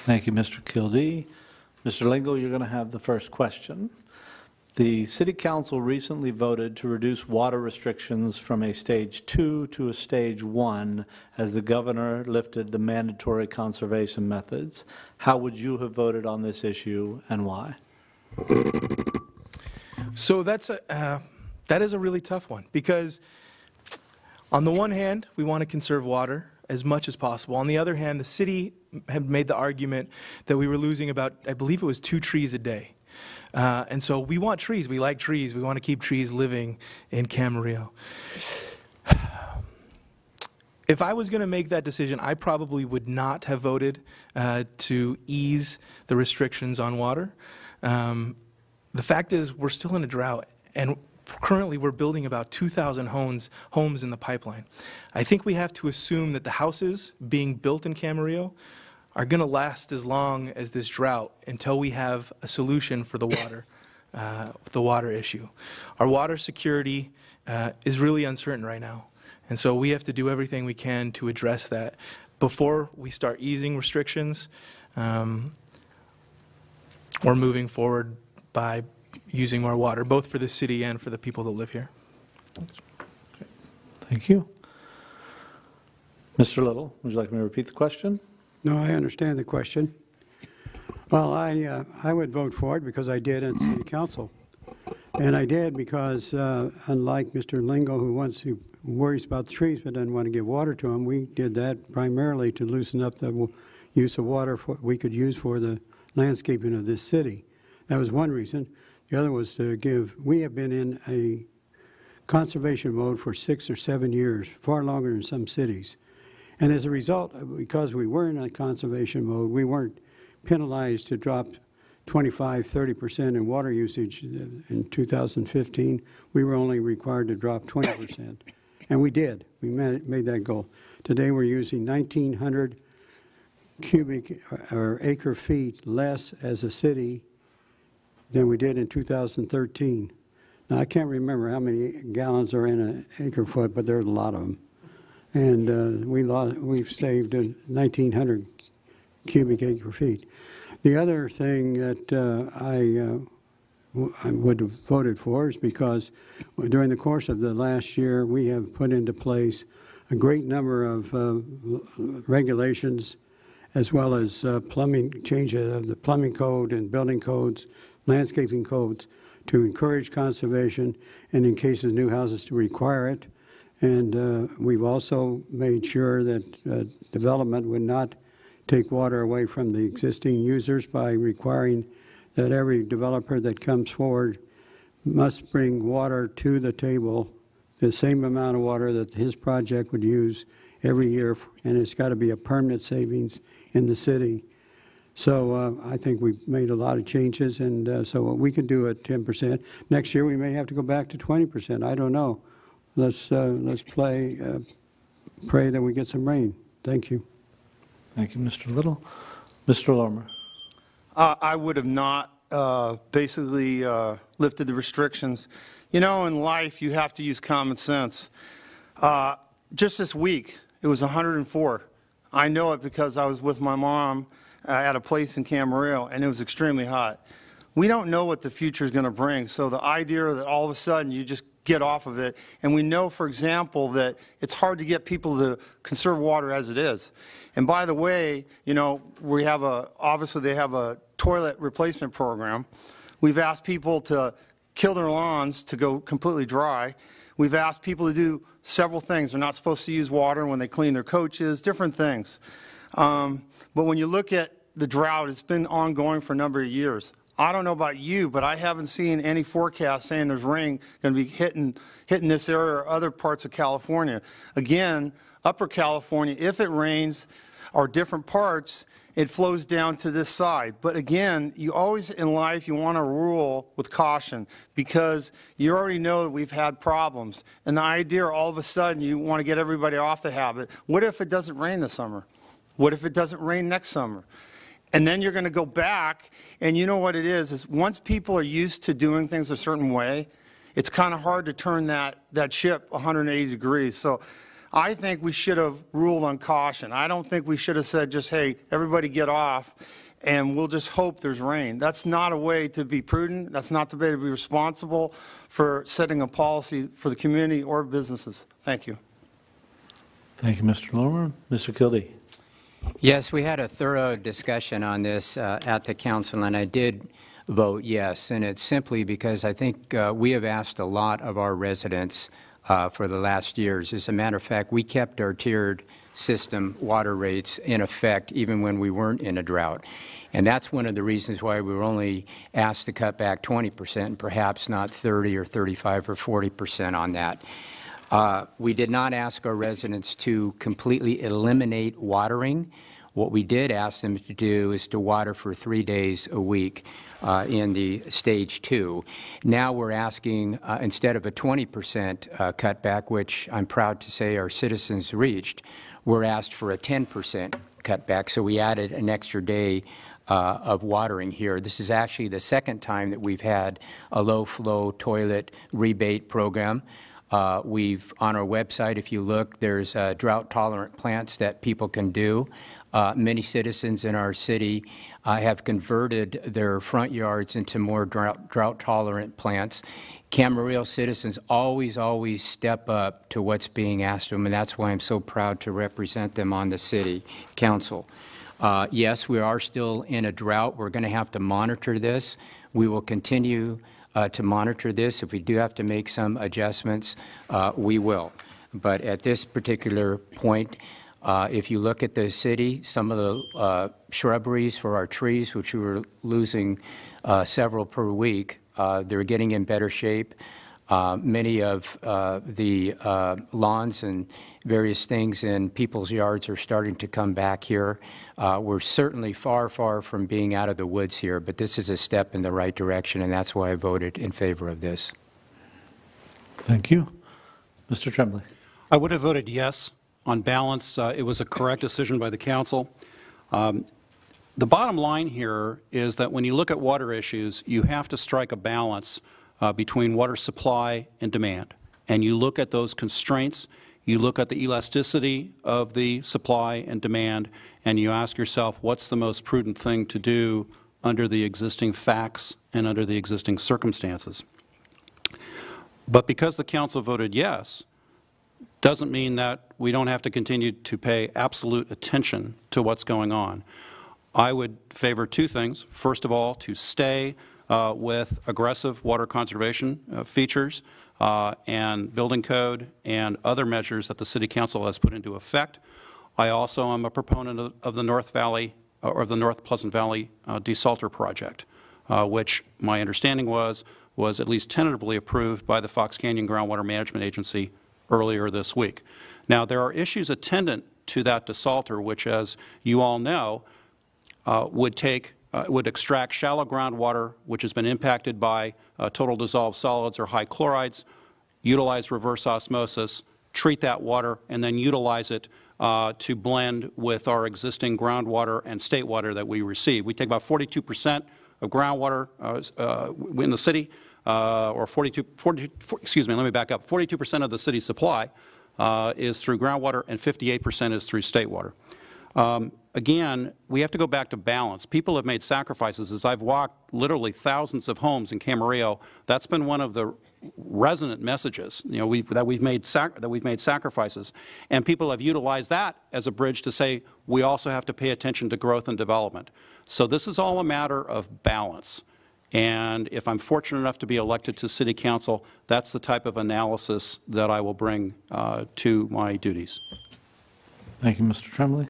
Thank you, Mr. Kildee. Mr. Lingo, you're going to have the first question. The City Council recently voted to reduce water restrictions from a Stage 2 to a Stage 1 as the governor lifted the mandatory conservation methods. How would you have voted on this issue and why? So that is a really tough one, because on the one hand, we want to conserve water as much as possible. On the other hand, the city had made the argument that we were losing about, I believe it was 2 trees a day. And so we want trees. We like trees. We want to keep trees living in Camarillo. If I was going to make that decision, I probably would not have voted to ease the restrictions on water. The fact is, we're still in a drought, and currently we're building about 2,000 homes in the pipeline. I think we have to assume that the houses being built in Camarillo are going to last as long as this drought until we have a solution for the water issue. Our water security is really uncertain right now, and so we have to do everything we can to address that before we start easing restrictions or moving forward by using more water, both for the city and for the people that live here. Thank you. Mr. Little, would you like me to repeat the question? No, I understand the question. Well, I would vote for it because I did in City Council. And I did because, unlike Mr. Lingo, who worries about the trees but doesn't want to give water to them, we did that primarily to loosen up the use of water we could use for the landscaping of this city. That was one reason. The other was to we have been in a conservation mode for 6 or 7 years, far longer than some cities. And as a result, because we were in a conservation mode, we weren't penalized to drop 25, 30% in water usage in 2015. We were only required to drop 20%. And we did. We made that goal. Today we're using 1,900 cubic or acre feet less as a city than we did in 2013. Now, I can't remember how many gallons are in an acre foot, but there's a lot of them. And we've saved 1,900 cubic acre feet. The other thing that I would have voted for is because during the course of the last year, we have put into place a great number of regulations, as well as change of the plumbing code and building codes, landscaping codes, to encourage conservation, and in cases of new houses to require it. And we've also made sure that development would not take water away from the existing users by requiring that every developer that comes forward must bring water to the table, the same amount of water that his project would use every year, and it's got to be a permanent savings in the city. So I think we've made a lot of changes, and so we could do at 10%. Next year we may have to go back to 20%. I don't know. Let's pray that we get some rain. Thank you. Thank you, Mr. Little. Mr. Lormer. I would have not basically lifted the restrictions. You know, in life, you have to use common sense. Just this week, it was 104. I know it because I was with my mom at a place in Camarillo, and it was extremely hot. We don't know what the future is going to bring, so the idea that all of a sudden you just get off of it, and we know, for example, that it's hard to get people to conserve water as it is. And by the way, you know, we have obviously they have a toilet replacement program. We've asked people to kill their lawns to go completely dry. We've asked people to do several things. They're not supposed to use water when they clean their coaches, different things. But when you look at the drought, it's been ongoing for a number of years. I don't know about you, but I haven't seen any forecast saying there's rain going to be hitting this area or other parts of California. Again, Upper California, if it rains, or different parts, it flows down to this side. But again, you always in life, you want to rule with caution because you already know that we've had problems. And the idea all of a sudden you want to get everybody off the habit. What if it doesn't rain this summer? What if it doesn't rain next summer? And then you're going to go back, and you know what it is once people are used to doing things a certain way, it's kind of hard to turn that ship 180 degrees. So I think we should have ruled on caution. I don't think we should have said just, hey, everybody get off, and we'll just hope there's rain. That's not a way to be prudent. That's not the way to be responsible for setting a policy for the community or businesses. Thank you. Thank you, Mr. Lorimer. Mr. Kildee. Yes, we had a thorough discussion on this at the council, and I did vote yes. And it's simply because I think we have asked a lot of our residents for the last years. As a matter of fact, we kept our tiered system water rates in effect even when we weren't in a drought. And that's one of the reasons why we were only asked to cut back 20% and perhaps not 30 or 35 or 40% on that. We did not ask our residents to completely eliminate watering. What we did ask them to do is to water for 3 days a week in the stage 2. Now we're asking, instead of a 20% cutback, which I'm proud to say our citizens reached, we're asked for a 10% cutback. So we added an extra day of watering here. This is actually the second time that we've had a low-flow toilet rebate program. We've, on our website, if you look, there's drought-tolerant plants that people can do. Many citizens in our city have converted their front yards into more drought-tolerant plants. Camarillo citizens always step up to what's being asked of them, and that's why I'm so proud to represent them on the city council. Yes, we are still in a drought. We're going to have to monitor this. We will continue to monitor this. If we do have to make some adjustments, we will. But at this particular point, if you look at the city, some of the shrubberies for our trees, which we were losing several per week, they're getting in better shape. Many of the lawns and various things in people's yards are starting to come back here. We're certainly far from being out of the woods here, but this is a step in the right direction, and that's why I voted in favor of this. Thank you. Mr. Tremblay. I would have voted yes. On balance, it was a correct decision by the council. The bottom line here is that when you look at water issues, you have to strike a balance between water supply and demand. And you look at those constraints, you look at the elasticity of the supply and demand, and you ask yourself, what's the most prudent thing to do under the existing facts and under the existing circumstances? But because the council voted yes, doesn't mean that we don't have to continue to pay absolute attention to what's going on. I would favor two things. First of all, to stay with aggressive water conservation features and building code and other measures that the City Council has put into effect. I also am a proponent of the North Valley or the North Pleasant Valley desalter project, which my understanding was at least tentatively approved by the Fox Canyon Groundwater Management Agency earlier this week. Now, there are issues attendant to that desalter, which, as you all know, would extract shallow groundwater, which has been impacted by total dissolved solids or high chlorides, utilize reverse osmosis, treat that water, and then utilize it to blend with our existing groundwater and state water that we receive. We take about 42% of groundwater in the city, or 42% of the city's supply is through groundwater, and 58% is through state water. Again, we have to go back to balance. People have made sacrifices. As I've walked literally thousands of homes in Camarillo, that's been one of the resonant messages, that we've made sacrifices. And people have utilized that as a bridge to say we also have to pay attention to growth and development. So this is all a matter of balance. And if I'm fortunate enough to be elected to City Council, that's the type of analysis that I will bring to my duties. Thank you, Mr. Tremblay.